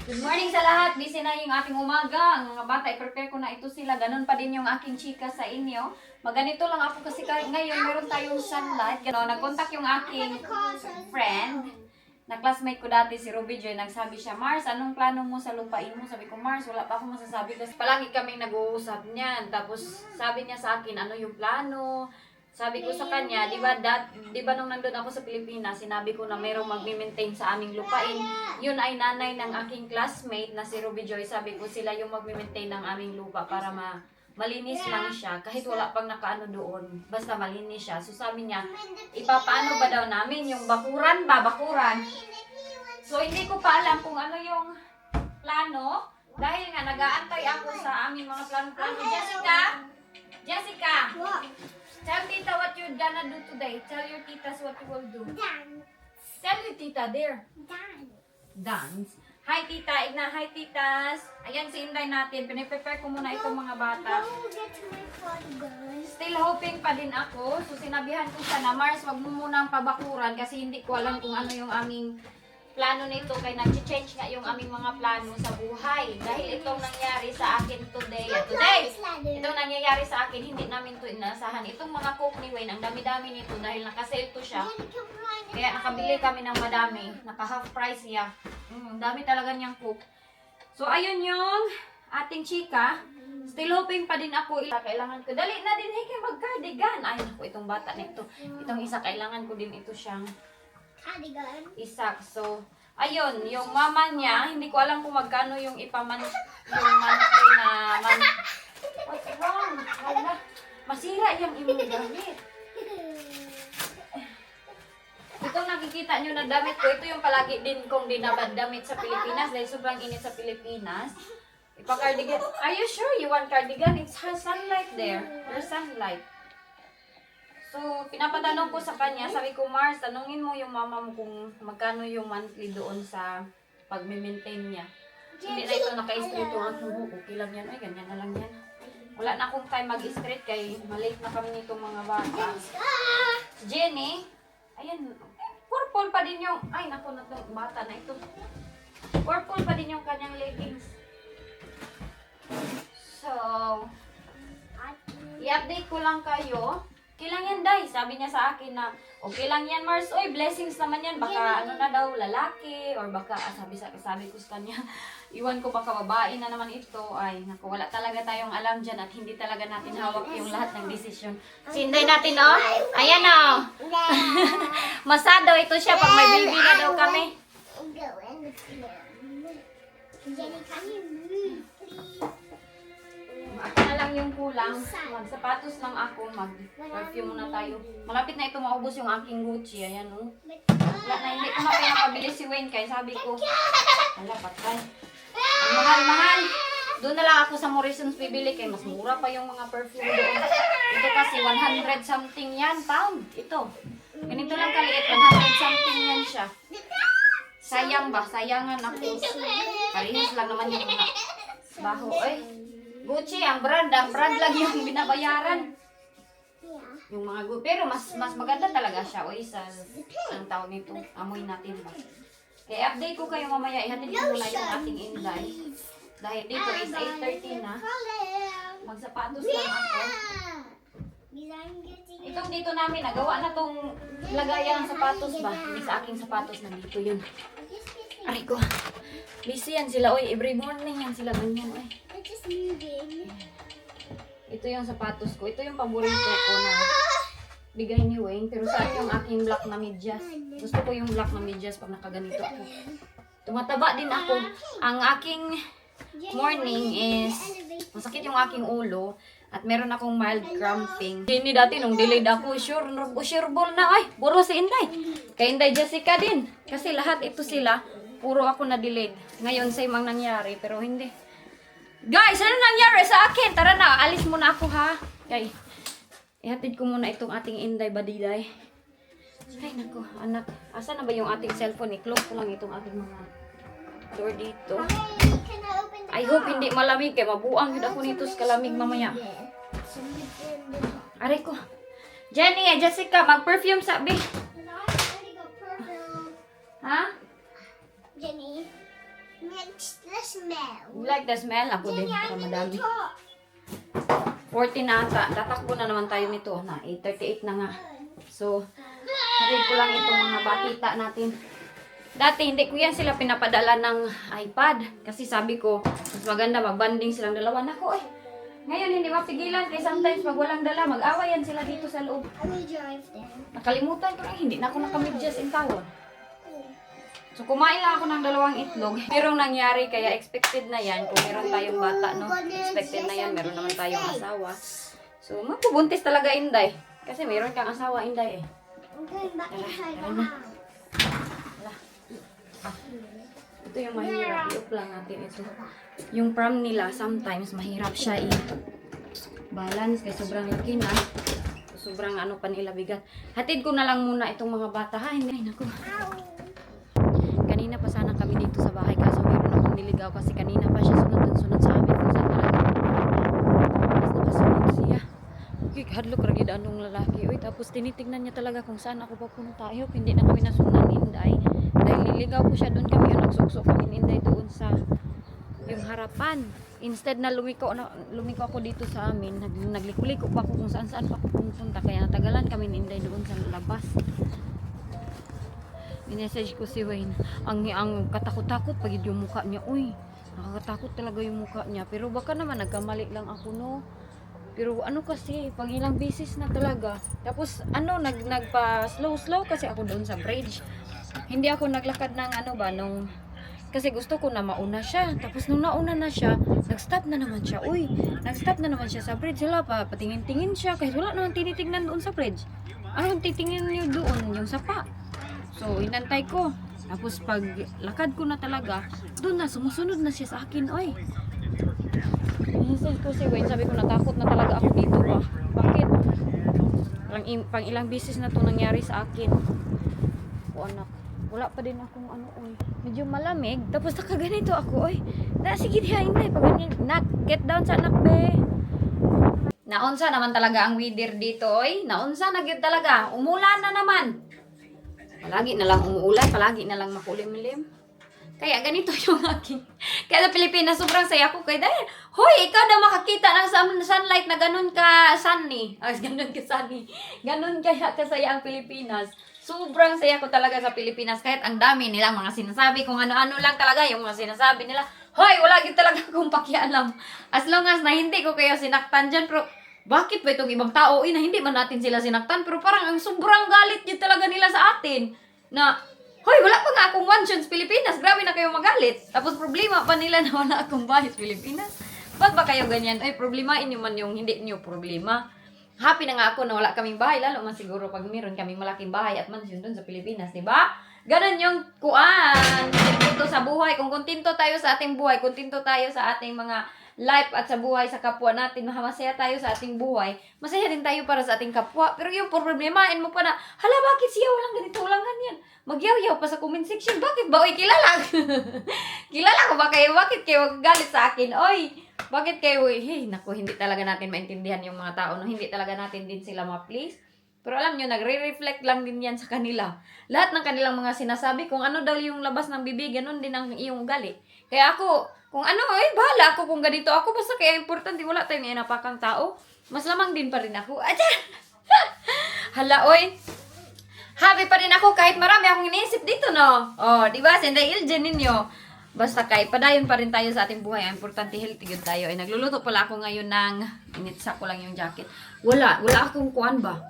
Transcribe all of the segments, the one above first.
Good morning sa lahat. Busy na yung ating umaga. Ang mga bata, i-prepare ko na ito sila. Ganun pa din yung aking chika sa inyo. Maganito lang ako kasi ngayon meron tayong sunlight. Nag-contact yung aking friend na classmate ko dati, si Ruby Joy. Nagsabi siya, Mars, anong plano mo sa lupain mo? Sabi ko, Mars, wala pa akong masasabi. Kasi palagi kaming nag-uusap niyan. Tapos sabi niya sa akin, ano yung plano? Sabi ko sa kanya, di ba nung nandun ako sa Pilipinas, sinabi ko na mayroong magme-maintain sa aming lupain. Yun ay nanay ng aking classmate na si Ruby Joy. Sabi ko sila yung magme-maintain ng aming lupa para malinis lang siya. Kahit wala pang nakaano doon, basta malinis siya. So sabi niya, ipapaano ba daw namin yung bakuran. So hindi ko pa alam kung ano yung plano. Dahil nga nag-aantay ako sa aming mga plano-plano. Jessica! Tell tita what you're gonna do today. Tell your titas what you will do. Dance. Tell your tita there. Dance. Dance. Hi tita, Igna. Hi titas. Ayan si Inday natin. Piniprepare ko muna itong mga bata. Go get my phone. Still hoping pa din ako. So sinabihan ko siya na Mars, wag mo munang pabakuran kasi hindi ko alam kung ano yung aming plano nito. Kaya nag-change nga yung aming mga plano sa buhay. Dahil itong nangyari sa akin today. Itong nangyayari sa akin, hindi namin ito inasahan. Itong mga coke ni Wayne, ang dami-dami nito dahil nakasale to siya. Kaya nakabili kami ng madami. Naka-half price siya. Dami talaga niyang coke. So ayun yung ating chika. Still hoping pa din ako. Kailangan ko. Dali na din kayo mag-cardigan. Ay naku, itong bata nito. Itong isa, kailangan ko din ito siyang Cardigan. isak. So, ayun, yung mama niya, hindi ko alam kung magkano yung yung monthly na What's wrong? Wala. Masira yung imong damit. Ito nakikita nyo na damit ko. Ito yung palagi din kong dinabad damit sa Pilipinas dahil sobrang init sa Pilipinas. Ipa-cardigan. Are you sure you want cardigan? It has sunlight there. There's sunlight. So, pinapatanong ko sa kanya, sabi ko, Mars, tanungin mo yung mama mo kung magkano yung monthly doon sa pag-maintain niya. Hindi na ito naka-straight yung aking buhok. Okay lang yan. Ay, ganyan na lang yan. Wala na akong time mag-straight kay malate na kami nitong mga bata. Jenny, ayan, purple pa din yung, ay, naku na itong bata na ito. Purple pa din yung kanyang leggings. So, i-update ko lang kayo. Okay lang yan, Day. Sabi niya sa akin na, okay lang yan, Mars. Oy, blessings naman yan. Baka ano na daw, lalaki. Or baka, sabi ko sa kanya, iwan ko baka babae na naman ito. Ay, naku, wala talaga tayong alam dyan at hindi talaga natin hawak yung lahat ng desisyon. Sinday natin, oh. Ayan, oh. Masado ito siya pag may baby na daw kami. Jenny, can you move, please? Ako na lang yung kulang. Magsapatos lang ako. Mag-perfume muna tayo. Malapit na ito maubos yung aking Gucci. Ayan, oh. Wala na, hindi ko na pinapabili si Wayne. Kaya sabi ko, wala, patay. Ang mahal-mahal. Doon na lang ako sa Morrison's bibili. Kaya mas mura pa yung mga perfume doon. Ito kasi 100 something yan, pound. Ito. Ganito lang kaliit. 100 something yan siya. Sayang ba? Sayangan ako. Parehas lang naman yung mga baho. Ay, Gucci, ang brand lang yung binabayaran. Yung mga pero mas maganda talaga siya. O isa, ang tawag nito, amoy natin ba. Kaya update ko kayo mamaya, ihatid ko muna yung ating Inday. Dahil dito is 8:30 na. Magsapatos lang ako. Itong dito namin, nagawa na tong lagayan ng sapatos ba? Hindi sa aking sapatos, nandito yun. Aray ko. Busy yan sila, oy. Every morning yan sila, ganyan, oy. Ito yung sapatos ko. Ito yung paborito ko na bigay ni Wayne. Pero saan yung aking black na medyas? Gusto ko yung black na medyas pag nakaganito ako. Tumataba din ako. Ang aking morning is masakit yung aking ulo. At meron akong mild cramping. Hindi dati nung delayed ako, sure ball na. Ay, puro si Inday. Kay Inday Jessica din. Kasi lahat ito sila, puro ako na delayed. Ngayon same ang nangyari, pero hindi. Guys, ano nangyari sa akin? Tara na, alis muna ako ha. Okay. Ihatid ko muna itong ating Inday Badiday. Ay, naku, anak. Asa na ba yung ating cellphone? I-close ko lang itong ating mga door dito. I hope hindi malamig kaya mabuang yun ako nito sa kalamig mamaya. Aray ko. Jenny, Jessica, mag-perfume sabi. Ha? Jenny, likes the smell. You like the smell? Ako din, Jenny, para I'm madami. gonna talk. 14 na ata. Tatakbo na naman tayo nito. Na, 8:38 na nga. So, harid ko lang itong mga batita natin. Dati, hindi ko yan sila pinapadala ng iPad. Kasi sabi ko, mas maganda magbanding silang dalawa. Nako eh. Ngayon, hindi mapigilan. Kaya sometimes, pag walang dala, mag-awayan sila dito sa loob. I will drive them. Nakalimutan ko lang, hindi na ako nakamidyas in town. So, kumain lang ako ng 2 itlog. Pero nangyari, kaya expected na yan. Kung meron tayong bata, no? Expected na yan. Meron naman tayong asawa. So, magpubuntis talaga, Inday. Kasi meron kang asawa, Inday eh. I'm going back inside the Tara na. house. Ito yung mahirap. I-up lang natin ito. Yung pram nila, sometimes mahirap siya i-balance. Kaya sobrang laki na. Sobrang ano pa nila bigat. Hatid ko na lang muna itong mga bata, ha? Hindi, naku. Kanina pa sana kami dito sa bahay kaso meron akong niligaw kasi kanina pa siya sunod sa amin kung saan talaga. Tapos nakasunod siya. Okay, hadlok ragid anong lalaki. Uy, tapos tinitingnan niya talaga kung saan ako papunta. Ayok, hindi na kami nasundan Inday. Dahil niligaw ko siya doon kami. Nagsukso kami Inday doon sa yung harapan. Instead na lumiko ako dito sa amin. Nagliko-liko pa ako kung saan pa ako pupunta. Kaya natagalan kami Inday doon sa labas. Minessage ko si Wayne. Ang katakot-takot pag yung mukha niya. Uy, nakakatakot talaga yung mukha niya. Pero baka naman nagkamali lang ako, no? Pero ano kasi, pag ilang beses na talaga. Tapos ano, nagpa slow kasi ako doon sa bridge. Hindi ako naglakad ng ano ba, kasi gusto ko na mauna siya. Tapos nung nauna na siya, nag-stop na naman siya. Uy, nag-stop na naman siya sa bridge. Wala pa, patingin-tingin siya. Kahit wala naman tinitingnan doon sa bridge. Anong titingin niyo doon? Yung sapa. So, inantay ko. Tapos pag lakad ko na talaga, doon na, sumusunod na siya sa akin. Oy. Minsan ko si Wayne, sabi ko natakot na talaga ako dito ba? Bakit? Pang ilang beses na to nangyari sa akin. O anak, wala pa din akong ano, oy. Medyo malamig. Tapos nakaganito ako, oy. Sige diha, Inday. Pag ganyan, get down sa anak, be. Naunsa naman talaga ang weather dito, oy. Naunsa na gyud talaga. Umulan na naman. Palagi na lang umuulan, palagi na lang makulimlim. Kaya ganito yung aking... Kaya sa Pilipinas, sobrang saya ko kay dahil, hoy, ikaw na makakita ng sunlight na ganun ka sunny. Ganun ka sunny. Ganun kaya kasaya ang Pilipinas. Sobrang saya ko talaga sa Pilipinas. Kahit ang dami nilang mga sinasabi, kung ano-ano lang talaga yung mga sinasabi nila. Hoy, wala gid talaga akong pakialam. As long as na hindi ko kayo sinaktan dyan, pero... Bakit ba itong ibang tao, na hindi man natin sila sinaktan, pero parang ang sobrang galit yun talaga nila sa atin. Na, hoy, wala pa nga akong mansions Pilipinas, grabe na kayo magalit. Tapos problema pa nila na wala akong bahay Pilipinas. Ba't ba kayo ganyan? Ay, problemain nyo man yung hindi nyo problema. Happy na nga ako na wala kaming bahay, lalo man siguro pag meron kaming malaking bahay at mansion dun sa Pilipinas, di ba? Ganon yung kuan. Kontento sa buhay. Kung kontento tayo sa ating buhay, kontento tayo sa ating mga life at sa buhay sa kapwa natin, masaya tayo sa ating buhay, masaya din tayo para sa ating kapwa. Pero yung problemain mo pa na, hala, bakit siya walang ganito, walang ganyan? Magyaw-yaw pa sa comment section. Bakit ba? Oy, kilala. Kilala ko ba kayo? Bakit kayo galit sa akin? Oy, bakit kayo? Hey, naku, hindi talaga natin maintindihan yung mga tao. No? Hindi talaga natin din sila ma-please. Pero alam nyo, nagre-reflect lang din yan sa kanila. Lahat ng kanilang mga sinasabi, kung ano daw yung labas ng bibig, ganun din ang iyong ugali. Kaya ako, kung ano, bahala ako kung ganito ako. Basta kaya importante, wala tayong inapakang tao. Mas lamang din pa rin ako. Hala, oy. Happy pa rin ako kahit marami akong iniisip dito, no? Oh, di ba? Sinday ilgen ninyo. Basta kay padayon pa rin tayo sa ating buhay. Ang importante, healthy good tayo. Ay, nagluluto pala ako ngayon ng, initsa ko lang yung jacket. Wala akong kuwan ba?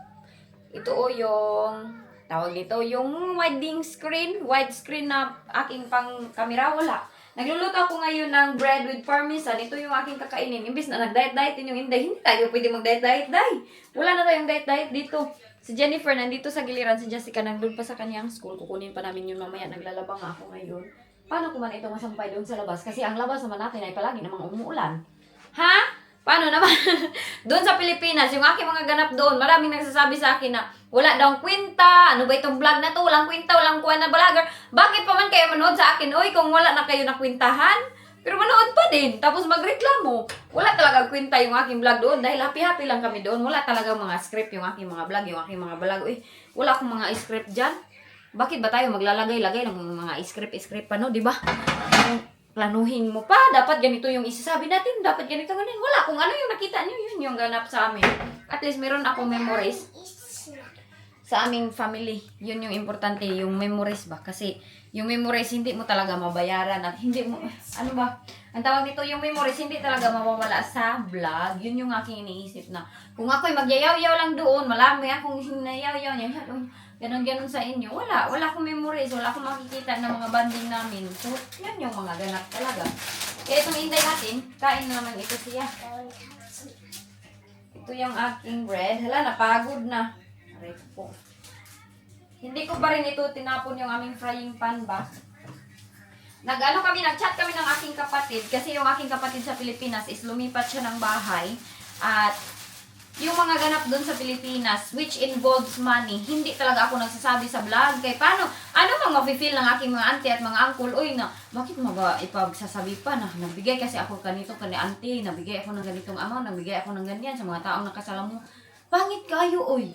Ito yung, tawag dito, yung widescreen na aking pang camera, wala. Nagluluto ako ngayon ng bread with parmesan. Ito yung aking kakainin. Imbis na nag-diet yung Inday, hindi tayo pwede mag-diet. Wala na tayong diet dito. Si Jennifer nandito sa giliran, si Jessica nandun pa sa kanyang school. Kukunin pa namin yun mamaya. Naglalaba nga ako ngayon. Paano ko man ito masampay doon sa labas? Kasi ang labas naman natin ay palagi namang umuulan. Ha? Paano naman? Doon sa Pilipinas, yung aking mga ganap doon, maraming nagsasabi sa akin na wala daw kwenta. Ano ba itong vlog na to? Walang kwenta, walang kuha na vlogger. Bakit pa man kayo manood sa akin? Oy, kung wala na kayo na kwentahan. Pero manood pa din. Tapos magreklamo. Wala talaga kwenta yung aking vlog doon. Dahil happy-happy lang kami doon. Wala talaga mga script yung aking mga vlog, yung aking mga vlog. Uy, wala akong mga script dyan. Bakit ba tayo maglalagay-lagay ng mga script pa, no? Diba? planuhin mo pa, dapat ganito yung isasabi natin, dapat ganito, ganyan. Wala, kung ano yung nakita nyo, yun yung ganap sa amin. At least meron akong memories sa aming family. Yun yung importante, yung memories ba? Kasi yung memories hindi mo talaga mabayaran at hindi mo, ano ba? Ang tawag nito, yung memories hindi talaga mawawala sa vlog. Yun yung aking iniisip na kung ako'y magyayaw-yaw lang doon, malami akong hinayaw-yaw niya, ganon-ganon sa inyo. Wala akong memories, wala akong makikita ng mga banding namin. So, yun yung mga ganap talaga. Kaya itong inday natin, kain naman ito siya. Ito yung aking bread. Hala, napagod na. Aray po. Hindi ko pa rin ito tinapon yung aming frying pan ba. Nag-chat kami ng aking kapatid kasi yung aking kapatid sa Pilipinas is lumipat siya ng bahay at yung mga ganap doon sa Pilipinas which involves money, hindi talaga ako nagsasabi sa vlog kay paano, ano mang mafe-feel ng aking mga auntie at mga uncle, oy na, bakit mo ba ipagsasabi pa na nagbigay kasi ako ganito kani auntie, nabigay ako ng ganitong amount, nagbigay ako ng ganyan sa mga taong nakasalamu. Pangit kayo, oy.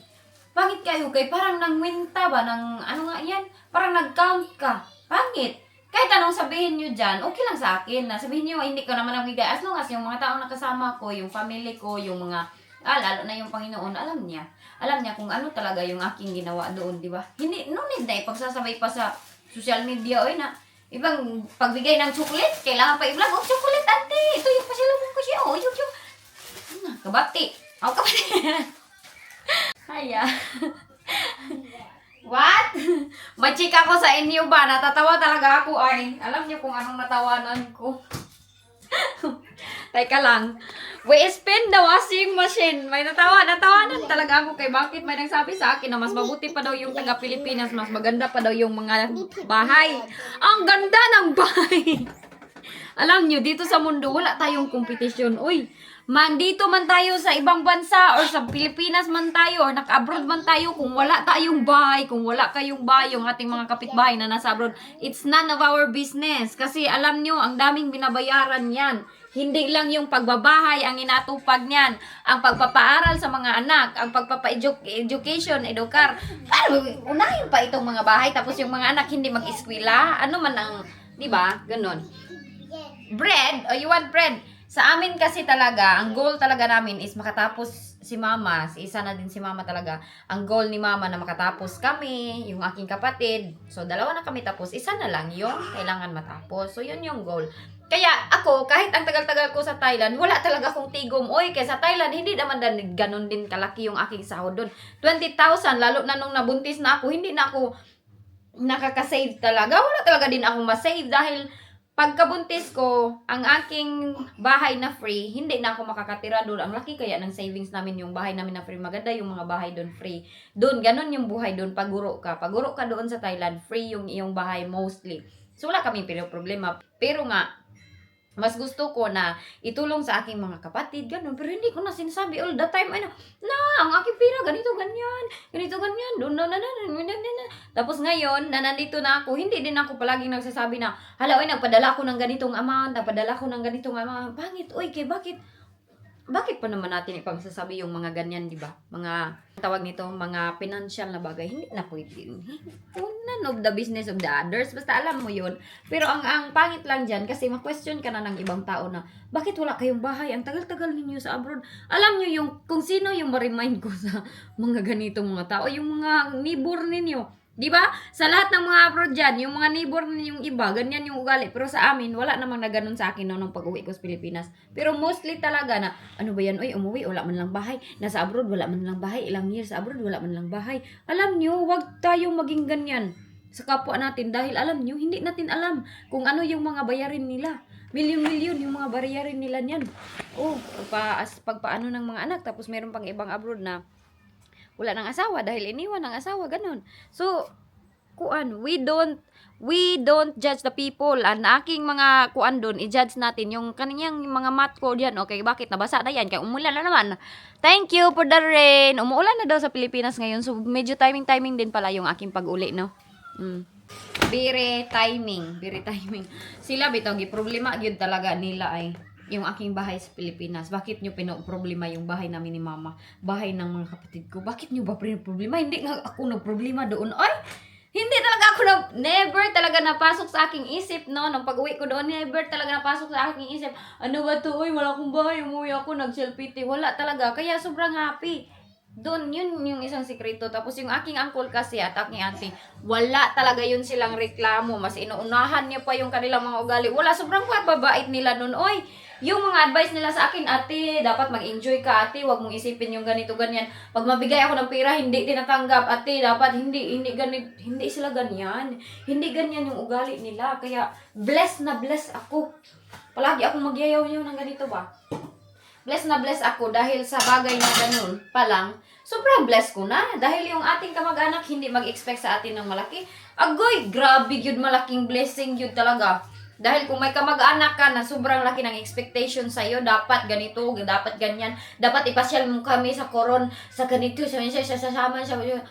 Pangit kayo kay parang nangwinta ba ng ano nga yan? Parang nag-count ka. Pangit. Kahit anong sabihin nyo dyan, okay lang sa akin na sabihin nyo hindi ko naman nagbigay as long as yung mga taong nakasama ko, yung family ko, yung mga lalo na yung Panginoon, alam niya kung ano talaga yung aking ginawa doon, di ba? Hindi, no need na ipagsasabay pa sa social media, oy na, ibang pagbigay ng chocolate, kailangan pa i-vlog, oh, chocolate, ante, ito yung pasilabong ko siya, oh, yung, kabati, oh, kabati, haya, what? Machika ko sa inyo ba? Natatawa talaga ako ay, alam niyo kung anong natawanan ko. Teka lang. We spin the washing machine. May natawanan talaga ako kay bakit may nagsabi sa akin na mas mabuti pa daw yung taga Pilipinas, mas maganda pa daw yung mga bahay. Ang ganda ng bahay. Alam nyo, dito sa mundo, wala tayong kompetisyon. Uy, dito man tayo sa ibang bansa or sa Pilipinas man tayo or naka-abroad man tayo, kung wala tayong bahay, kung wala kayong bahay, yung ating mga kapitbahay na nasa abroad, it's none of our business. Kasi alam nyo, ang daming binabayaran yan. Hindi lang yung pagbabahay ang inatupag niyan, ang pagpapaaral sa mga anak, ang pagpapa-education, edukar. Unahin pa itong mga bahay, tapos yung mga anak hindi mag-eskwela. Ano man ang, di ba? Ganon. Bread, you want bread? Sa amin kasi talaga, ang goal talaga namin is makatapos si mama, isa na din si mama talaga. Ang goal ni mama na makatapos kami, yung aking kapatid. So, dalawa na kami tapos, isa na lang yung kailangan matapos. So, yun yung goal. Kaya ako, kahit ang tagal-tagal ko sa Thailand, wala talaga akong tigom. Oy, kaya sa Thailand, hindi naman ganun din kalaki yung aking sahod doon. 20,000, lalo na nung nabuntis na ako, hindi na ako nakaka-save talaga. Wala talaga din akong ma-save dahil pagkabuntis ko, ang aking bahay na free, hindi na ako makakatira doon. Ang laki kaya ng savings namin yung bahay namin na free. Maganda yung mga bahay doon free. Doon, ganun yung buhay doon. Paguro ka doon sa Thailand, free yung iyong bahay mostly. So, wala kaming problema. Pero nga, mas gusto ko na itulong sa aking mga kapatid, ganun. Pero hindi ko na sinasabi all the time, ang aking pira, ganito, ganyan, doon, Tapos ngayon, na nandito na ako, hindi din ako palaging nagsasabi na, hala, nagpadala ko ng ganitong amount, Pangit, bakit pa naman natin ipagsasabi yung mga ganyan, di ba? Mga, tawag nito, mga financial na bagay, hindi na pwede. None of the business of the others, basta alam mo yun. Pero ang pangit lang dyan, kasi ma-question ka na ng ibang tao na, bakit wala kayong bahay? Ang tagal-tagal ninyo sa abroad. Alam nyo yung, kung sino yung ma-remind ko sa mga ganitong mga tao, yung mga neighbor ninyo. Di ba? Sa lahat ng mga abroad dyan, yung mga neighbor ninyong iba, ganyan yung ugali. Pero sa amin, wala namang na ganun sa akin nung pag-uwi ko sa Pilipinas. Pero mostly talaga na, ano ba yan? Uy, umuwi, wala man lang bahay. Nasa abroad, wala man lang bahay. Ilang years sa abroad, wala man lang bahay. Alam nyo, wag tayong maging ganyan sa kapwa natin. Dahil alam nyo, hindi natin alam kung ano yung mga bayarin nila. Milyon-milyon yung mga bayarin nila niyan. Oh, pagpaano ng mga anak. Tapos meron pang ibang abroad na wala ng asawa dahil iniwan ng asawa, ganun. So, we don't judge the people. Ang aking mga doon, i-judge natin yung kaniyang mga mat ko diyan. Okay, bakit nabasa na yan? Kaya umulan na naman. Thank you for the rain. Umuulan na daw sa Pilipinas ngayon. So, medyo timing din pala yung aking pag-uli, no? Very timing. Sila bitong problema gyud talaga nila ay yung aking bahay sa Pilipinas. Bakit nyo pinoproblema yung bahay namin ni mama? Bahay ng mga kapatid ko. Bakit nyo ba pinoproblema? Hindi nga ako nagproblema doon. Ay! Hindi talaga ako never talaga napasok sa aking isip, no? Nung pag-uwi ko doon, never talaga napasok sa aking isip. Ano ba to? Uy, wala akong bahay. Umuwi ako, nag-selfie. Wala talaga. Kaya sobrang happy. Doon, yun yung isang sikreto. Tapos yung aking uncle kasi at aking auntie, wala talaga yun silang reklamo. Mas inuunahan niya pa yung kanilang mga ugali. Wala, sobrang babait nila nun. Oy, yung mga advice nila sa akin, ate, dapat mag-enjoy ka, ate, wag mong isipin yung ganito, ganyan. Pag mabigay ako ng pera, hindi tinatanggap, ate, dapat hindi sila ganyan. Hindi ganyan yung ugali nila. Kaya, blessed na blessed ako. Palagi akong magyayaw-yaw ng ganito ba? Blessed na blessed ako dahil sa bagay na ganun pa lang, sobrang blessed ko na. Dahil yung ating kamag-anak hindi mag-expect sa atin ng malaki. Agoy, grabe yun, malaking blessing yun talaga. Dahil kung may kamag-anak ka na sobrang laki ng expectation sa'yo, dapat ganito, dapat ganyan, dapat ipasyal mo kami sa koron, sa ganito, sasama siya.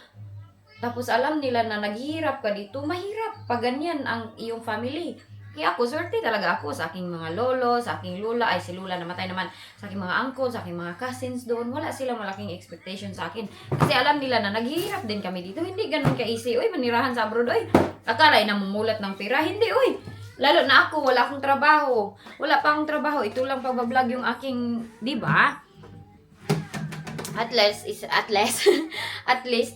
Tapos alam nila na naghihirap ka dito, mahirap pag ganyan ang iyong family. Kaya ako, swerte talaga ako sa aking mga lolo, sa aking lula, ay si lula namatay naman, sa aking mga uncle, sa aking mga cousins doon, wala silang malaking expectation sa akin. Kasi alam nila na naghihirap din kami dito, hindi ganun ka-easy, uy, manirahan sa abroad, uy, akala ay namumulat ng pera, hindi, uy. Lalo na ako, wala akong trabaho. Wala pa akong trabaho. Ito lang pagbablog yung aking, di ba? At least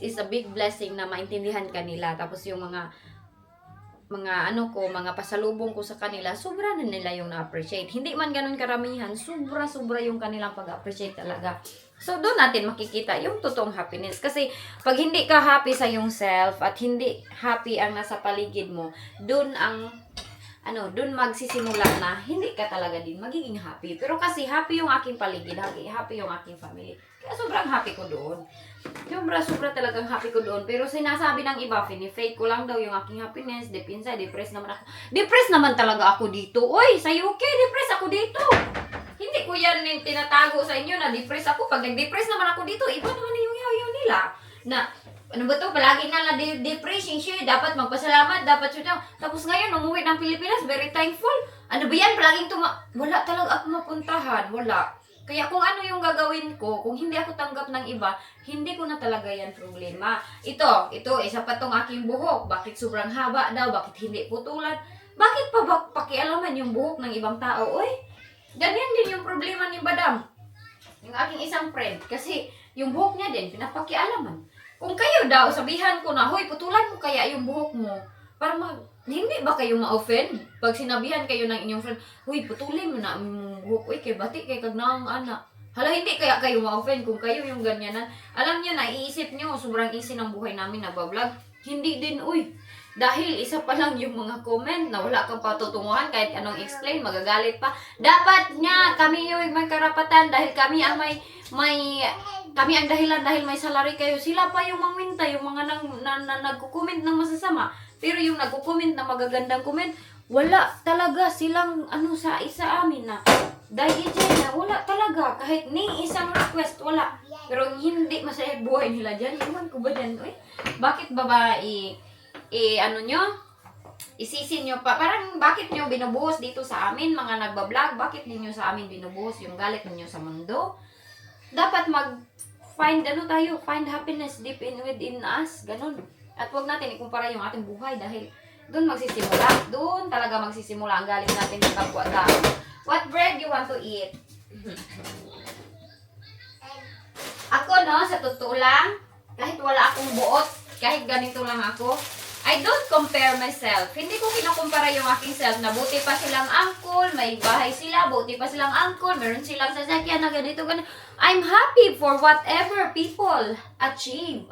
is a big blessing na maintindihan kanila. Tapos yung mga mga pasalubong ko sa kanila, sobra na nila yung na-appreciate. Hindi man ganun karamihan, sobra yung kanilang pag-appreciate talaga. So, doon natin makikita yung totoong happiness. Kasi, pag hindi ka happy sa yung self at hindi happy ang nasa paligid mo, doon magsisimula na hindi ka talaga din magiging happy. Pero kasi happy yung aking paligid, happy yung aking family. Kaya sobrang happy ko doon. Sobra talagang happy ko doon. Pero sinasabi ng iba, fake ko lang daw yung aking happiness. Deep inside, depressed naman ako. Depressed naman talaga ako dito. Oy, sa UK, depressed ako dito. Hindi ko yan tinatago sa inyo na depressed ako. Pag nag-depressed naman ako dito, iba naman yung yaw nila. Na, ano ba to? Palagi na depression siya. Dapat magpasalamat. Dapat siya. Tapos ngayon, umuwi ng Pilipinas. Very thankful. Ano ba yan? Palaging wala talaga ako mapuntahan. Wala. Kaya kung ano yung gagawin ko, kung hindi ako tanggap ng iba, hindi ko na talaga yan problema. Ito, isa pa tong aking buhok. Bakit sobrang haba daw? Bakit hindi putulan? Bakit pa pakialaman yung buhok ng ibang tao? Uy, ganyan din yung problema ni Madam. Yung aking isang friend. Kasi yung buhok niya din, pinapakialaman. Kung kayo daw, sabihan ko na, hoy, putulan mo kaya yung buhok mo. Para hindi ba kayo ma-offend? Pag sinabihan kayo ng inyong friend, hoy, putulin mo na ang buhok. Uy, kay bati, kay kagnang anak. Hala, hindi kaya kayo ma-offend kung kayo yung ganyanan. Alam niyo na, iisip niyo, sobrang easy ng buhay namin nagbablog. Hindi din, uy. Dahil isa pa lang yung mga comment na wala kang patutunguhan, kahit anong explain, magagalit pa. Dapat nga, kami yung may karapatan dahil kami ang kami ang dahilan dahil may salary kayo. Sila pa yung mangwinta, yung mga nagko-comment ng masasama. Pero yung nagko-comment na magagandang comment, wala talaga silang sa isa amin na. Dahil dyan na, wala talaga. Kahit ni isang request, wala. Pero hindi masaya buhay nila dyan. Iwan ko ba dyan? Uy, bakit ba isisi nyo pa, parang bakit nyo binubuhos dito sa amin, mga nagbablog, bakit ninyo sa amin binubuhos yung galit ninyo sa mundo? Dapat find happiness deep within us, ganun. At huwag natin ikumpara yung ating buhay dahil doon talaga magsisimula ang galit natin sa kapwa-tao. What bread you want to eat? Ako, sa totoo lang, kahit wala akong buot, kahit ganito lang ako, I don't compare myself. Hindi ko kinukumpara yung aking self na buti pa silang uncle, may bahay sila, buti pa silang uncle, meron silang sasakyan na ganito. I'm happy for whatever people achieve.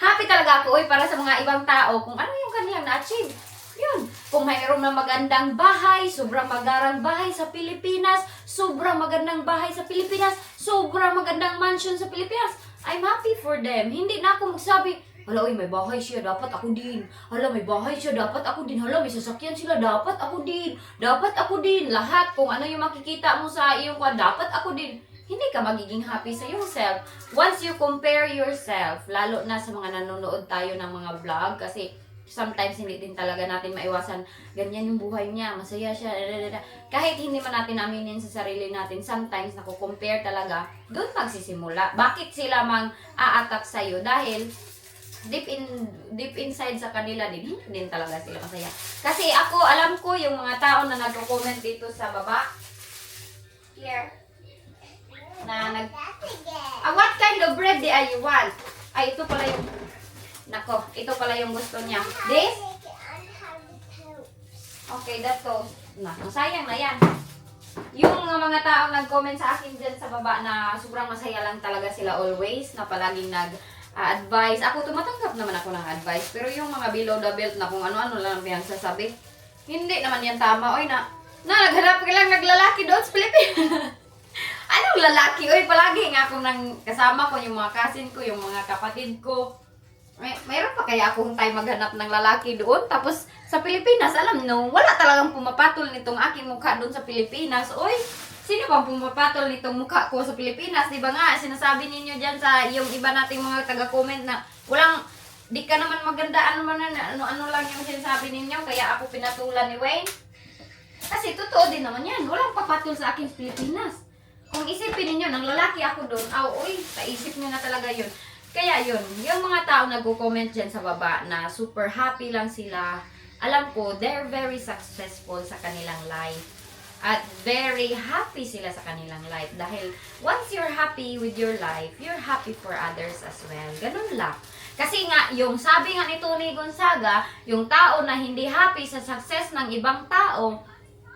Happy talaga ako para sa mga ibang tao kung ano yung kanilang na-achieve. Yun. Kung mayroon na magandang bahay, sobrang magarang bahay sa Pilipinas, sobrang magandang bahay sa Pilipinas, sobrang magandang mansion sa Pilipinas, I'm happy for them. Hindi na ako magsabi, hala, may bahay siya, dapat ako din. Hala, may bahay siya, dapat ako din. Hala, may sasakyan sila, dapat ako din. Dapat ako din. Lahat, kung ano yung makikita mo sa iyong dapat ako din. Hindi ka magiging happy sa yourself. Once you compare yourself, lalo na sa mga nanonood tayo ng mga vlog, kasi sometimes hindi din talaga natin maiwasan, ganyan yung buhay niya, masaya siya, kahit hindi man natin aminin sa sarili natin, sometimes nakukompare talaga, doon magsisimula. Bakit sila mang aatak sa'yo? Dahil deep inside sa kanila din, hindi din talaga sila masaya. Kasi ako, alam ko yung mga tao na nagko-comment dito sa baba. Here. Na what kind of bread do you want? Ay, ito pala yung, nako, ito pala yung gusto niya. This? Okay, that toast. Sayang na yan. Yung mga taong nag-comment sa akin dyan sa baba na sobrang masaya lang talaga sila always, na palaging nag-advise. Ako, tumatanggap naman ako ng advice. Pero yung mga below the belt na kung ano-ano lang yung sasabi, hindi naman yan tama. Oy, naghanap ka lang naglalaki doon sa Pilipinas. Anong lalaki? Oy, palagi nga akong kasama ko, yung mga cousin ko, yung mga kapatid ko. Mayroon pa kaya akong time maghanap ng lalaki doon? Tapos sa Pilipinas, alam no, wala talagang pumapatol nitong aking mukha doon sa Pilipinas. Oy, sino bang pumapatol nitong mukha ko sa Pilipinas? Di ba nga, sinasabi ninyo dyan sa yung iba nating mga taga-comment na walang, di ka naman maganda, ano lang yung sinasabi ninyo, kaya ako pinatulan ni Wayne. Kasi totoo din naman yan, walang papatol sa aking Pilipinas. Kung isipin ninyo, ng lalaki ako doon, uy, paisip nyo na talaga yun. Kaya yun, yung mga tao nagko-comment dyan sa baba na super happy lang sila, alam ko, they're very successful sa kanilang life. At very happy sila sa kanilang life. Dahil once you're happy with your life, you're happy for others as well. Ganun lang. Kasi nga, yung sabi nga ni Tony Gonzaga, yung tao na hindi happy sa success ng ibang tao,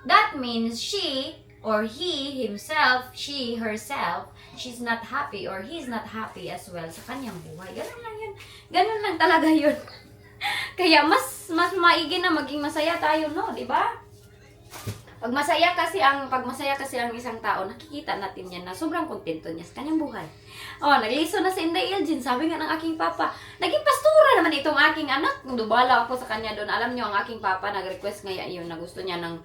that means she or he himself, she herself, she's not happy or he's not happy as well sa kanyang buhay. Ganun lang yun. Ganun lang talaga yun. Kaya mas maigi na maging masaya tayo, no? Di ba? Pag masaya kasi ang isang tao, nakikita natin yan na sobrang kontento niya sa kanyang buhay. Oh, nagliso na si Inday Elgin. Sabi nga ng aking papa, naging pastura naman itong aking anak. Dubala ako sa kanya doon. Alam niyo, ang aking papa nag-request ngayon yun na gusto niya ng,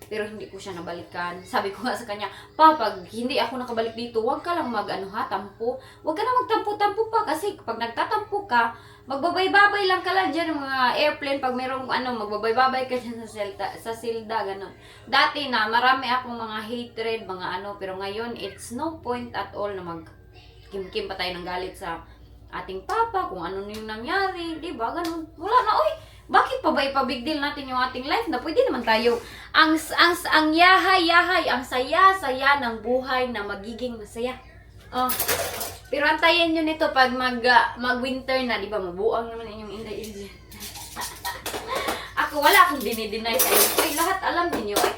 pero hindi ko siya nabalikan. Sabi ko nga sa kanya, pa, pag hindi ako nakabalik dito, huwag ka lang tampo. Huwag ka na magtampo-tampo pa. Kasi pag nagtatampo ka, magbabay-babay lang ka lang dyan ng mga airplane. Pag merong magbabay-babay ka dyan sa silda, gano'n. Dati na, marami akong mga hatred, mga pero ngayon, it's no point at all na kim-kim pa tayo ng galit sa ating papa, kung ano yung nangyari, di ba? Ganun. Wala na, oy! Bakit pa ba ipabig deal natin yung ating life na pwede naman tayo ang yahay-yahay, ang saya-saya ng buhay na magiging masaya. Oh. Pero antayin nyo nito pag mag-winter na, di ba? Mabuang naman inyong Inday Elgin. Ako, wala akong dinideny sa inyo. Ay, lahat alam niyo eh.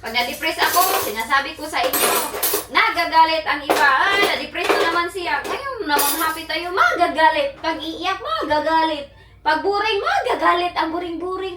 Pag na-depress ako, sinasabi ko sa inyo, nagagalit ang iba. Ay, na-depress na naman siya. Ngayon naman happy tayo, magagalit. Pag iiyak, magagalit. Pag boring, magagalit ang buring-buring.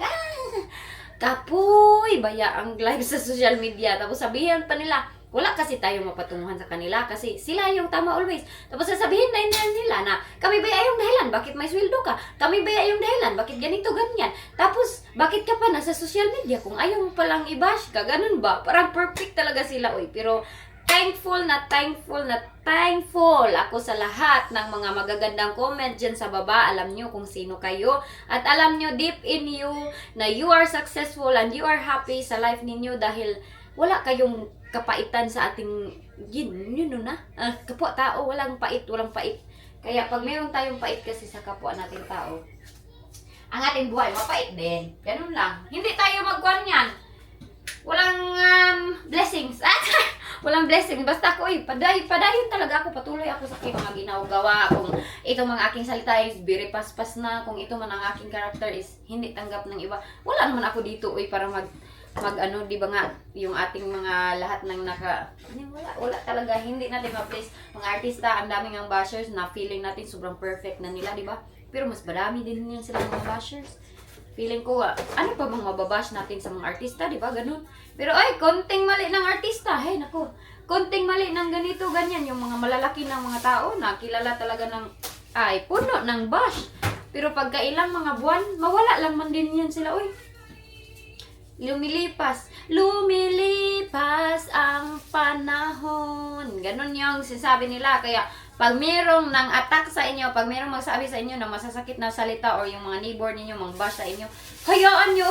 Kapoy, baya ang live sa social media. Tapos sabihin pa nila, wala kasi tayo mapatunguhan sa kanila kasi sila yung tama always. Tapos sasabihin na nila na kami ba yung dahilan? Bakit may sweldo ka? Kami ba yung dahilan? Bakit ganito, ganyan? Tapos, bakit ka pa nasa social media kung ayaw mo palang i-bash ka? Ganun ba? Parang perfect talaga sila, oy. Pero, thankful ako sa lahat ng mga magagandang comment dyan sa baba. Alam nyo kung sino kayo. At alam nyo deep in you na you are successful and you are happy sa life ninyo dahil wala kayong kapaitan sa ating kapwa tao. Walang pait. Kaya pag mayroon tayong pait kasi sa kapwa nating tao, ang ating buhay mapait din. Ganun lang. Hindi tayo magkuhan yan. Walang blessings. Walang blessing. Basta ako, padayon talaga ako. Patuloy ako sa aking mga ginagawa. Kung ito mga aking salita is very paspas na. Kung ito man ang aking character is hindi tanggap ng iba. Wala naman ako dito, para di ba nga, yung ating mga lahat ng wala talaga. Hindi natin ma-place. Mga artista, ang daming ang bashers na feeling natin sobrang perfect na nila, di ba? Pero mas marami din yan sila mga bashers. Feeling ko, ano pa bang mababash natin sa mga artista, di ba? Ganun. Pero konting mali ng artista, konting mali ng ganito, ganyan. Yung mga malalaki ng mga tao na kilala talaga ng, puno ng bash. Pero pagkailang mga buwan, mawala lang man din yan sila, Lumilipas ang panahon. Ganun yung sinasabi nila. Kaya, pag mayroong nang attack sa inyo, pag mayroong magsabi sa inyo na masasakit na salita or yung mga neighbor ninyo, mga bash sa inyo, hayaan nyo,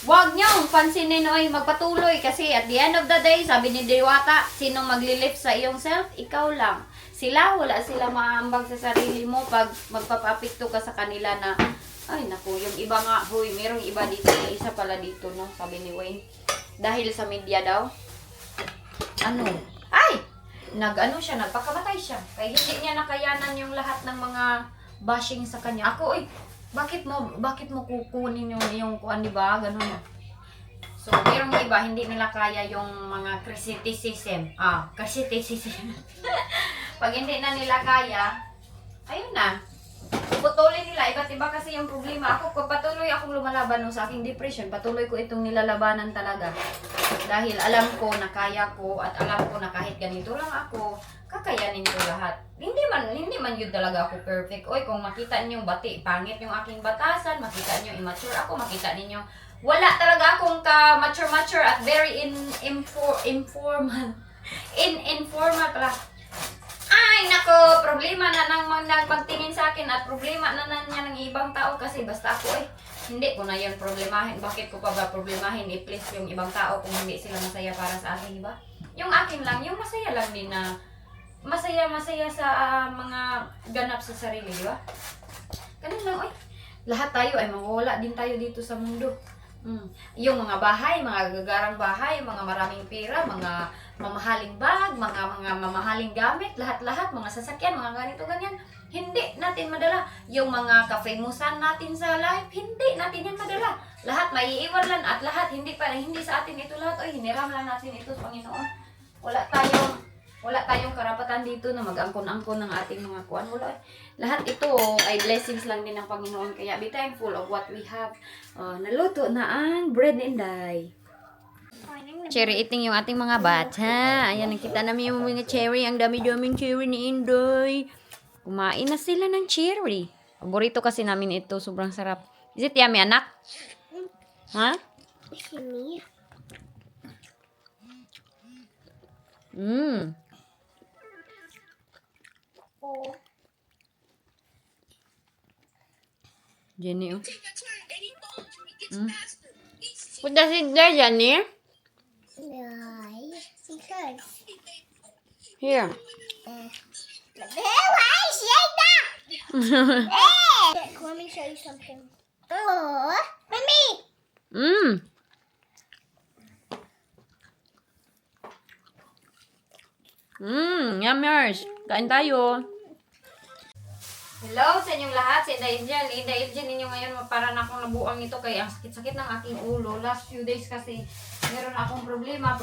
Huwag niyong pansinin, oy, magpatuloy kasi at the end of the day, sabi ni Diwata, sino maglilift sa iyong self? Ikaw lang. Sila, wala sila maambag sa sarili mo pag magpapapikto ka sa kanila na, ay naku, yung iba nga, huy, merong iba dito, may isa pala dito, no, sabi ni Wayne. Dahil sa media daw, ano, ay, nag-ano siya, nagpakamatay siya. Kaya hindi niya nakayanan yung lahat ng mga bashing sa kanya. Ako, bakit mo kukunin yung kuan, di ba? Ganun. So, merong iba, hindi nila kaya yung mga criticism. Criticism. Pag hindi na nila kaya, ayun na. Puputulin nila. Iba't iba kasi yung problema. Patuloy akong lumalaban no, sa aking depression. Patuloy ko itong nilalabanan talaga. Dahil alam ko na kaya ko at alam ko na kahit ganito lang ako, kakayanin ko lahat. Hindi man yun talaga ako perfect. Oy, kung makita niyo bati, pangit yung aking batasan, makita niyo immature ako, makita niyo wala talaga akong ka-mature at very informal. Informal pala. Ay, nako, problema na nang nagpagtingin sa akin at problema na niya ng ibang tao kasi basta ako hindi ko na yun problemahin. Bakit ko pa ba problemahin i-please yung ibang tao kung hindi sila masaya para sa akin, di ba? Yung akin lang, yung masaya lang din na masaya sa mga ganap sa sarili, di ba? Ganun lang, lahat tayo ay mawawala din tayo dito sa mundo. Yung mga bahay, mga gagarang bahay, mga maraming pera, mga mamahaling bag, mga mamahaling gamit, lahat-lahat, mga sasakyan, mga ganito, ganyan. Hindi natin madala. Yung mga ka-famousan natin sa life, hindi natin yan madala. Lahat maiiwan lang at lahat, hindi sa atin ito lahat. Hiniram lang natin ito, Panginoon. Wala tayong karapatan dito na mag-angkon-angkon ng ating mga kuwan. Wala. Lahat ito ay blessings lang din ng Panginoon. Kaya be thankful of what we have. Naluto na ang bread and dye. Cherry eating yung ating mga bata. Ayan, nakita namin yung mga cherry. Ang dami-daming cherry ni Indoy. Kumain na sila ng cherry. Paborito kasi namin ito. Sobrang sarap. Is it yummy, anak? Ha? Yummy. Jenny, Put the seed there, Jenny. Because. Here. Why is that? Let me show you something. Oh, Mommy. Yummers. Kain tayo. Hello sa inyong lahat. Si Inday Iljan ninyo ngayon para na akong nabuang ito kaya ang sakit-sakit ng aking ulo. Last few days kasi meron akong problema.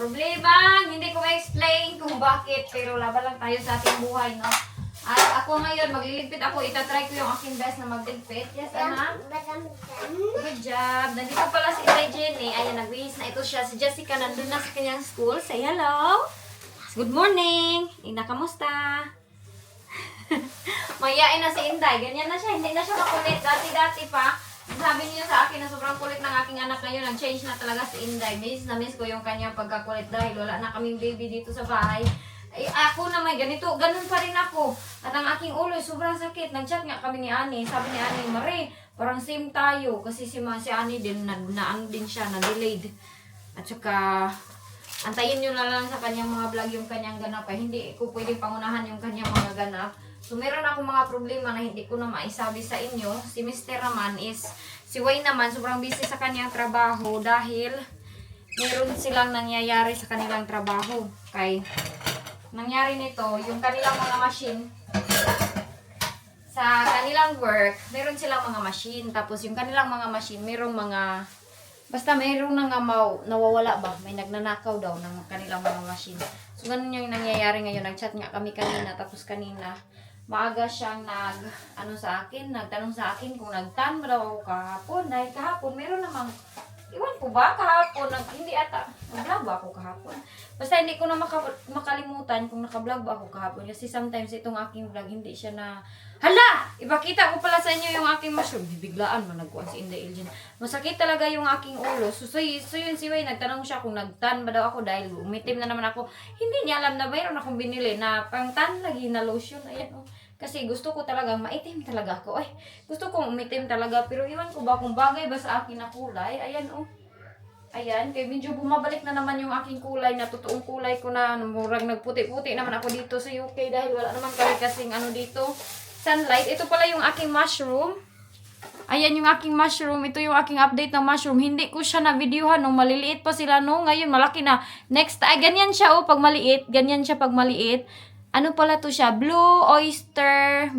Hindi ko ma-explain kung bakit. Pero laban lang tayo sa ating buhay, no? At ako ngayon, magliligpit ako. Itatry ko yung aking best na magligpit. Yes, anak? Good job. Nandito pala si Inday Jenny. Ayan, nag-wihis na ito siya. Si Jessica nandun na sa kanyang school. Say hello. Good morning. Ina, kamusta? Mayain na si Inday. Ganyan na siya. Hindi na siya makulit. Dati pa. Sabi niyo sa akin na sobrang kulit ng aking anak ngayon. Nag-change na talaga si Inday. Miss na miss ko yung kanyang pagkakulit dahil wala na kaming baby dito sa bahay. Ako na may ganito. Ganun pa rin ako. At ang aking ulo sobrang sakit. Nag-chat nga kami ni Ani. Sabi ni Ani, Marie, parang same tayo. Kasi si Ani din, naan din siya, na-delayed. At saka, antayin nyo na lang sa kanyang mga vlog yung kanyang ganap. Hindi ko pwedeng pangunahan yung kanyang mga ganap. So, meron akong mga problema na hindi ko na maisabi sa inyo. Si Mr. naman si Wayne naman, sobrang busy sa kanyang trabaho dahil meron silang nangyayari sa kanilang trabaho. Nangyari nito, yung kanilang mga machine, sa kanilang work, meron silang mga machine. Tapos, yung kanilang mga machine, merong mga, basta mayroong nawawala ba? May nagnanakaw daw ng kanilang mga machine. So, ganun yung nangyayari ngayon. Nag-chat nga kami kanina. Tapos kanina, maaga siyang nagtanong sa akin kung nag-tan ba daw ako kahapon. Dahil kahapon, meron namang, iwan ko ba kahapon? Hindi ata, nag-vlog ba ako kahapon? Basta hindi ko na makalimutan kung naka-vlog ba ako kahapon. Kasi sometimes itong aking vlog, hindi siya na, hala! Ipakita ko pala sa inyo yung aking mushroom. Bibiglaan man nagkuhan si Inday Iljan. Masakit talaga yung aking ulo. So yun si Way, nagtanong siya kung nag-tan ba daw ako dahil umitim na naman ako. Hindi niya alam na mayroon akong binili na pang tan lagi na lotion. Ayan o. Kasi gusto ko talagang maitim talaga ako. Gusto kong umitim talaga. Pero iwan ko ba kung bagay ba sa akin na kulay. Ayan o. Ayan, kaya medyo bumabalik na naman yung aking kulay na totoong kulay ko na murang nagputi-puti naman ako dito sa UK dahil wala naman kami kasing ano dito, sunlight. Ito pala yung aking mushroom. Ayan yung aking mushroom. Ito yung aking update ng mushroom. Hindi ko siya na-videohan nung maliliit pa sila no. Ngayon malaki na. Next, ay ganyan siya pag maliit. Ganyan siya pag maliit. Ano pala to siya? Blue oyster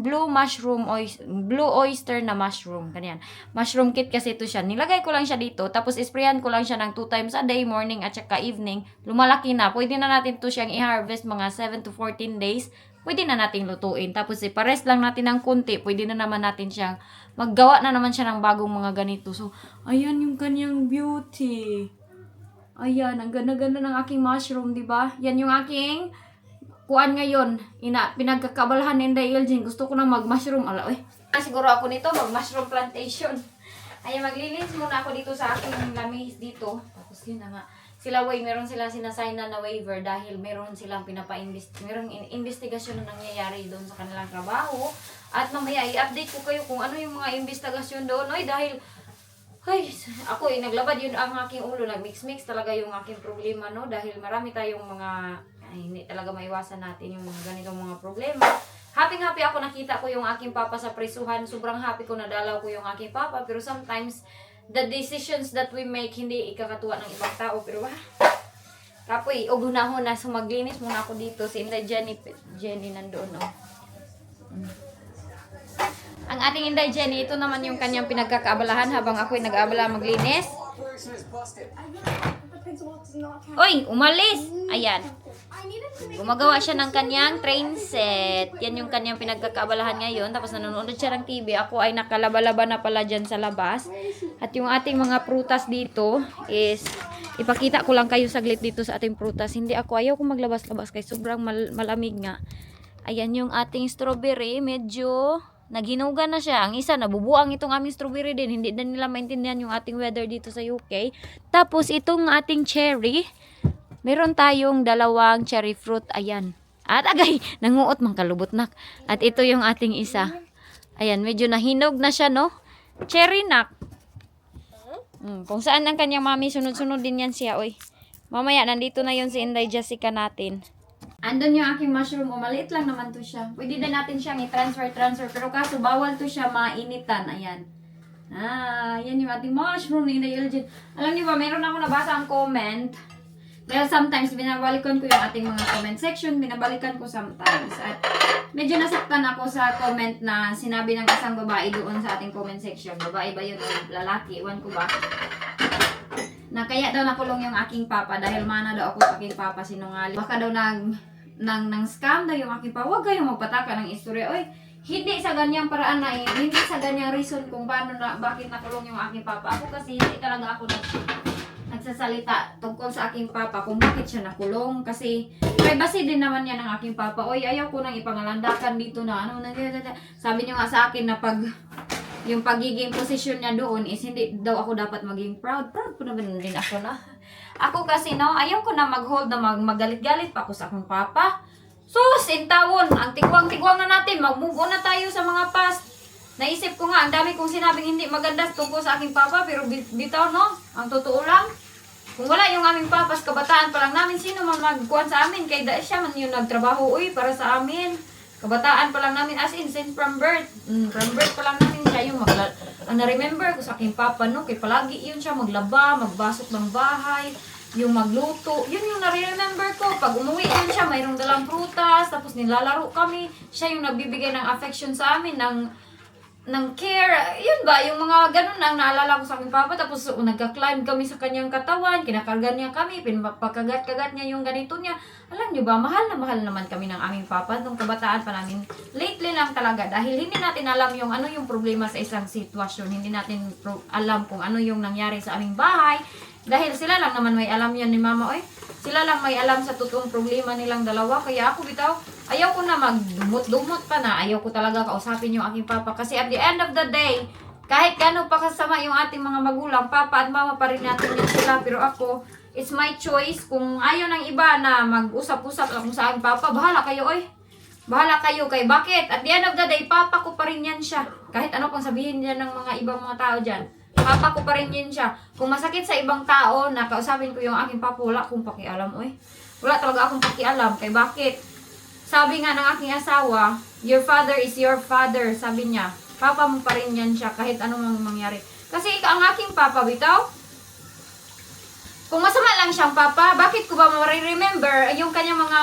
na mushroom. Ganyan. Mushroom kit kasi ito siya. Nilagay ko lang siya dito. Tapos isprayan ko lang siya ng 2 times a day, morning at saka evening. Lumalaki na. Pwede na natin to siyang i-harvest mga 7 to 14 days. Pwede na natin lutuin. Tapos ipares lang natin ng konti. Pwede na naman natin siyang maggawa na naman siya ng bagong mga ganito. So, ayan yung kanyang beauty. Ayan, ang ganda-ganda ng aking mushroom, di ba? Yan yung aking kuan ngayon, pinagkakabalahan ni Inday Elgin. Gusto ko na mag-mushroom. Siguro ako nito, mag-mushroom plantation. Ay, maglilinis muna ako dito sa aking lamis dito. Tapos yun na nga. Sila meron silang sinasaynan na waiver dahil meron silang merong investigasyon na nangyayari doon sa kanilang trabaho. At mamaya i-update ko kayo kung ano yung mga investigasyon doon. Dahil ako naglabad yun ang aking ulo. Nag-mix-mix talaga yung aking problema, no? Dahil marami tayong mga hindi talaga maiwasan natin yung mga ganitong mga problema. Happy ako nakita ko yung aking papa sa prisuhan. Sobrang happy ko nadalaw ko yung aking papa. Pero sometimes, the decisions that we make hindi ikakatuwa ng ibang tao. Pero kapoy, ugunahon na. So maglinis muna ako dito. Si Inday Jenny nandoon. Ang ating Inday Jenny, ito naman yung kanyang pinagkakaabalahan habang ako'y nag-aabala maglinis. Oy, umalis! Ayan. Gumagawa siya ng kanyang train set. Yan yung kanyang pinagkakaabalahan ngayon. Tapos nanonood siya ng TV. Ako ay nakalaba-laba na pala dyan sa labas. At yung ating mga prutas dito is, ipakita ko lang kayo saglit dito sa ating prutas. Ayaw ko maglabas-labas kay sobrang malamig nga. Ayan yung ating strawberry. Medyo naghinugan na siya. Ang isa, nabubuang itong aming strawberry din. Hindi na nila maintindihan yung ating weather dito sa UK. Tapos itong ating cherry, meron tayong 2 cherry fruit. Ayan. At nanguot mang kalubot nak. At ito yung ating isa. Ayan, medyo nahinog na siya, no? Cherry nak. Kung saan ang kanyang mami, sunod-sunod din yan siya, oy. Mamaya, nandito na yun si Inday Jessica natin. Andun yung aking mushroom. Maliit lang naman to siya. Pwede din natin siyang i-transfer. Pero kaso, bawal to siya mainitan. Ayan. Yan yung ating mushroom ni Inday Elgin. Alam niyo ba, meron ako nabasa ang comment. Dahil sometimes, binabalikan ko yung ating mga comment section. Binabalikan ko sometimes. At medyo nasaktan ako sa comment na sinabi ng isang babae doon sa ating comment section. Babae ba yun o lalaki? Iwan ko ba? Na kaya daw nakulong yung aking papa dahil mana daw ako sa aking papa sinungaling. Baka daw nang scam daw yung aking papa. Huwag kayong magpataka ng istorya. Oy, hindi sa ganyang paraan na hindi sa ganyang reason kung bakit nakulong yung aking papa. Ako kasi hindi talaga ako nagsasalita tungkol sa aking papa kung bakit siya nakulong. Kasi privacy din naman yan ng aking papa. Oy, ayaw ko nang ipangalandakan dito na sabi niyo nga sa akin na yung pagiging posisyon niya doon is hindi daw ako dapat maging proud. Proud ko naman din ako na. Ako kasi ayaw ko na mag-hold na magalit-galit pa ako sa akong papa. Sus, intawon, ang tigwang-tigwang na natin, mag-move on na tayo sa mga past. Naisip ko nga, ang dami kong sinabing hindi maganda tungkol sa aking papa, pero bitaw no, ang totoo lang. Kung wala yung aming papas, kabataan pa lang namin, sino man magkuhan sa amin, kaya siya man yung nagtrabaho, para sa amin. Kabataan pa lang namin, as in, since from birth. From birth pa lang namin siya yung ang na-remember ko sa aking papa, no? Kaya palagi yun siya maglaba, magbasok ng bahay, yung magluto. Yun yung na-remember ko. Pag umuwi yun siya, mayroong dalang prutas, tapos nilalaro kami. Siya yung nagbibigay ng affection sa amin, ng care. Yun ba, yung mga ganun ang naalala ko sa aking papa. Tapos nagka-climb kami sa kanyang katawan, kinakarga niya kami, pinapakagat-kagat niya yung ganito niya. Alam niyo ba, mahal na mahal naman kami ng aming papa nung kabataan pa namin. Lately lang talaga, dahil hindi natin alam yung ano yung problema sa isang sitwasyon. Hindi natin alam kung ano yung nangyari sa aming bahay. Dahil sila lang naman may alam yan ni mama, sila lang may alam sa totoong problema nilang dalawa. Kaya ako bitaw, ayaw ko na magdumot-dumot pa na. Ayaw ko talaga kausapin yung aking papa. Kasi at the end of the day, kahit gano'n pa kasama yung ating mga magulang, papa at mama pa rin natin yun sila. Pero ako, it's my choice. Kung ayaw ng iba na mag-usap-usap ako sa aking papa, bahala kayo, Bahala kayo. Kay bakit? At the end of the day, papa ko pa rin yan siya. Kahit ano pang sabihin niya ng mga ibang mga tao dyan. Papa ko pa rin yun siya. Kung masakit sa ibang tao, nakausapin ko yung aking papa, wala akong pakialam, oy. Wala talaga akong pakialam. Kay bakit? Sabi nga ng aking asawa, your father is your father. Sabi niya, papa mo pa rin yan siya kahit anong mangyari. Kasi ang aking papa, bitaw, kung masama lang siyang papa, bakit ko ba ma-remember yung kanyang mga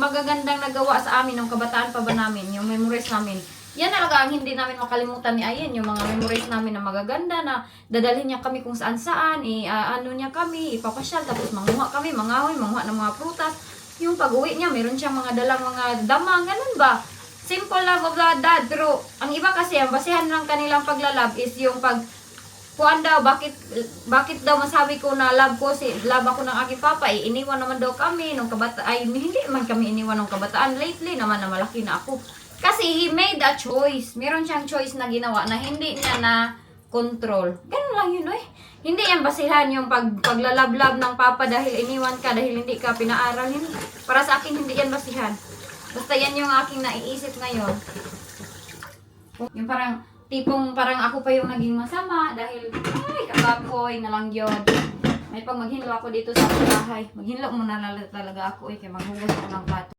magagandang nagawa sa amin nung kabataan pa ba namin, yung memories namin. Yan talaga ang hindi namin makalimutan ni Ayen, yung mga memories namin na magaganda na dadalhin niya kami kung saan-saan, ano niya kami, ipapasyal, tapos manguha kami, mangahoy, manguha ng mga prutas. Yung pag-uwi niya, meron siyang mga dalang mga dama, ganun ba? Simple love of the dad, pero ang iba kasi, ang basihan ng kanilang paglalab is yung kuan daw, bakit daw masabi ko na love ako ng aking papa, iniwan naman daw kami nung kabataan, hindi man kami iniwan nung kabataan, lately naman na malaki na ako. Kasi he made a choice. Meron siyang choice na ginawa na hindi niya na control. Ganun lang yun, eh. Hindi yan basihan yung paglalab-lab ng papa dahil iniwan ka, dahil hindi ka pinaaral. Para sa akin, hindi yan basihan. Basta yan yung aking naiisip ngayon. Yung tipong parang ako pa yung naging masama dahil, ay, kakapoy na lang yun. May pag maghinlo ako dito sa bahay. Maghinlo muna talaga ako, kaya maghugas ako ng plato.